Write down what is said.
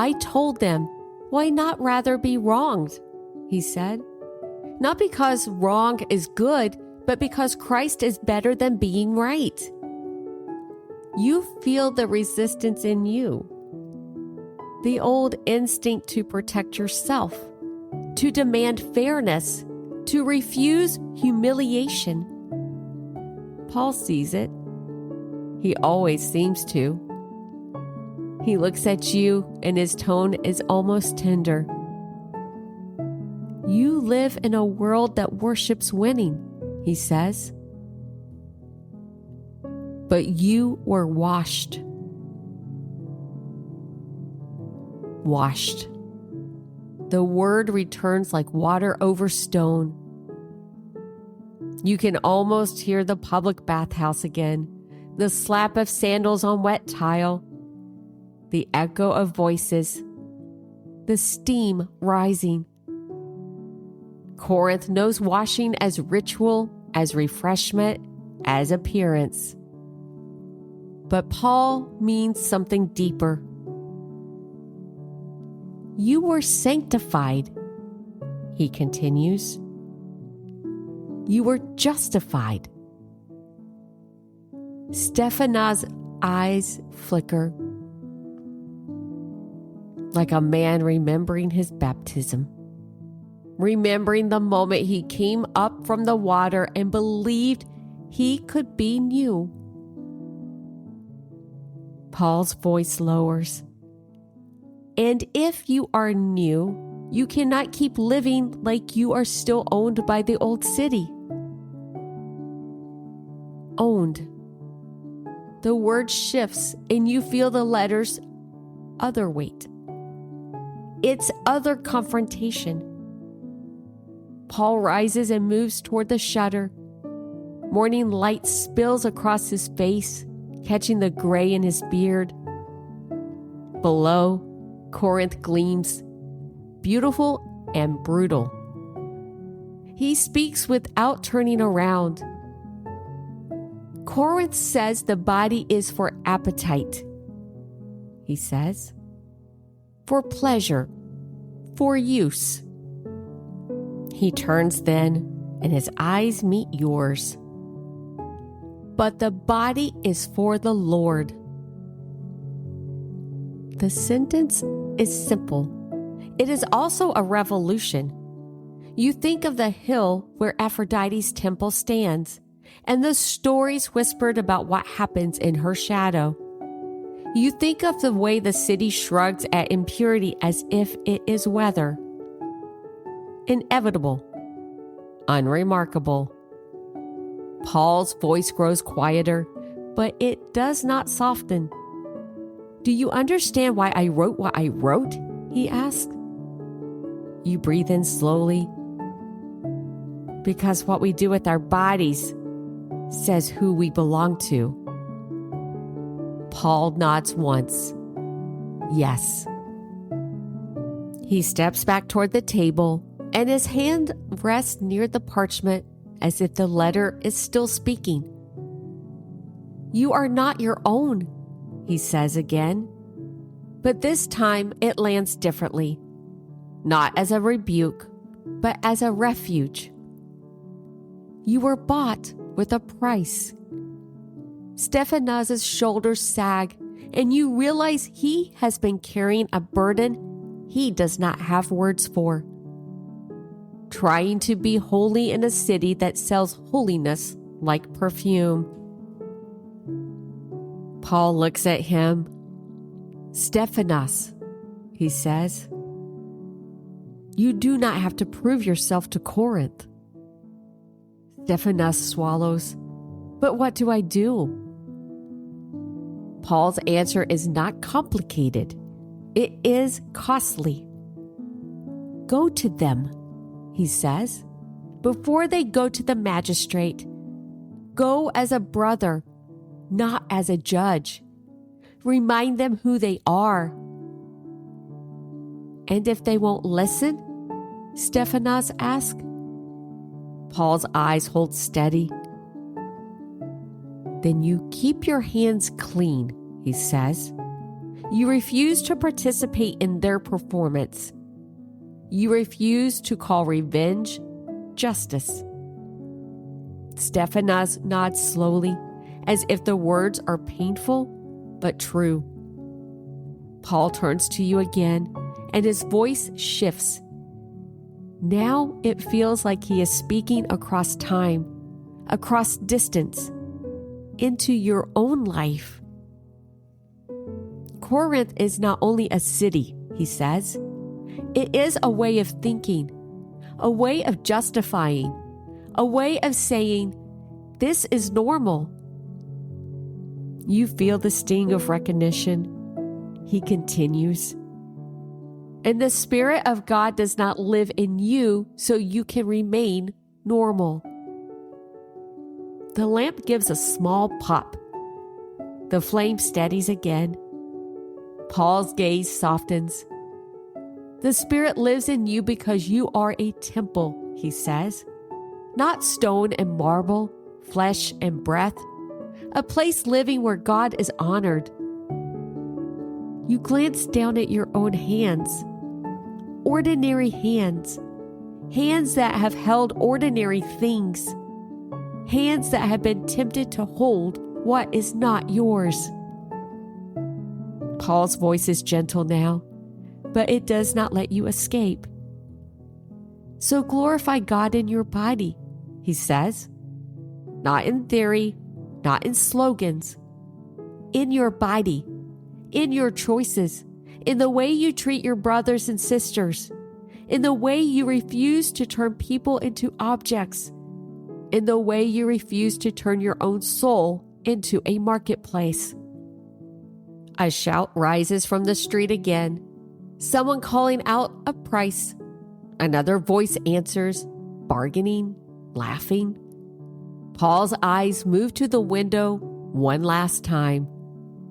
I told them, why not rather be wronged? He said. Not because wrong is good, but because Christ is better than being right. You feel the resistance in you. The old instinct to protect yourself, to demand fairness, to refuse humiliation. Paul sees it. He always seems to. He looks at you and his tone is almost tender. You live in a world that worships winning, he says. But you were washed. Washed. The word returns like water over stone. You can almost hear the public bathhouse again, the slap of sandals on wet tile, the echo of voices, the steam rising. Corinth knows washing as ritual, as refreshment, as appearance. But Paul means something deeper. You were sanctified, he continues. You were justified. Stephanas' eyes flicker like a man remembering his baptism, remembering the moment he came up from the water and believed he could be new. Paul's voice lowers. And if you are new, you cannot keep living like you are still owned by the old city. Owned. The word shifts and you feel the letters other weight. It's other confrontation. Paul rises and moves toward the shutter. Morning light spills across his face, catching the gray in his beard. Below, Corinth gleams, beautiful and brutal. He speaks without turning around. Corinth says the body is for appetite. He says, for pleasure, for use. He turns then, and his eyes meet yours. But the body is for the Lord. The sentence is simple. It is also a revolution. You think of the hill where Aphrodite's temple stands, and the stories whispered about what happens in her shadow. You think of the way the city shrugs at impurity as if it is weather. Inevitable. Unremarkable. Paul's voice grows quieter, but it does not soften. Do you understand why I wrote what I wrote? He asked. You breathe in slowly. Because what we do with our bodies says who we belong to. Paul nods once. Yes. He steps back toward the table, and his hand rests near the parchment as if the letter is still speaking. You are not your own, he says again. But this time it lands differently. Not as a rebuke, but as a refuge. You were bought with a price. Stephanas' shoulders sag, and you realize he has been carrying a burden he does not have words for. Trying to be holy in a city that sells holiness like perfume. Paul looks at him. Stephanas, he says, you do not have to prove yourself to Corinth. Stephanas swallows. But what do I do? Paul's answer is not complicated. It is costly. Go to them, he says, before they go to the magistrate. Go as a brother, not as a judge. Remind them who they are. And if they won't listen? Stephanas asked. Paul's eyes hold steady. Then you keep your hands clean, he says. You refuse to participate in their performance. You refuse to call revenge justice. Stephanas nods slowly, as if the words are painful but true. Paul turns to you again, and his voice shifts. Now it feels like he is speaking across time, across distance, into your own life. Corinth is not only a city, he says. It is a way of thinking, a way of justifying, a way of saying, this is normal. You feel the sting of recognition. He continues. And the Spirit of God does not live in you so you can remain normal. The lamp gives a small pop. The flame steadies again. Paul's gaze softens. The Spirit lives in you because you are a temple, he says. Not stone and marble, flesh and breath. A place living where God is honored. You glance down at your own hands. Ordinary hands. Hands that have held ordinary things. Hands that have been tempted to hold what is not yours. Paul's voice is gentle now, but it does not let you escape. So glorify God in your body, he says. Not in theory, not in slogans. In your body, in your choices, in the way you treat your brothers and sisters, in the way you refuse to turn people into objects, in the way you refuse to turn your own soul into a marketplace. A shout rises from the street again, someone calling out a price. Another voice answers, bargaining, laughing. Paul's eyes move to the window one last time.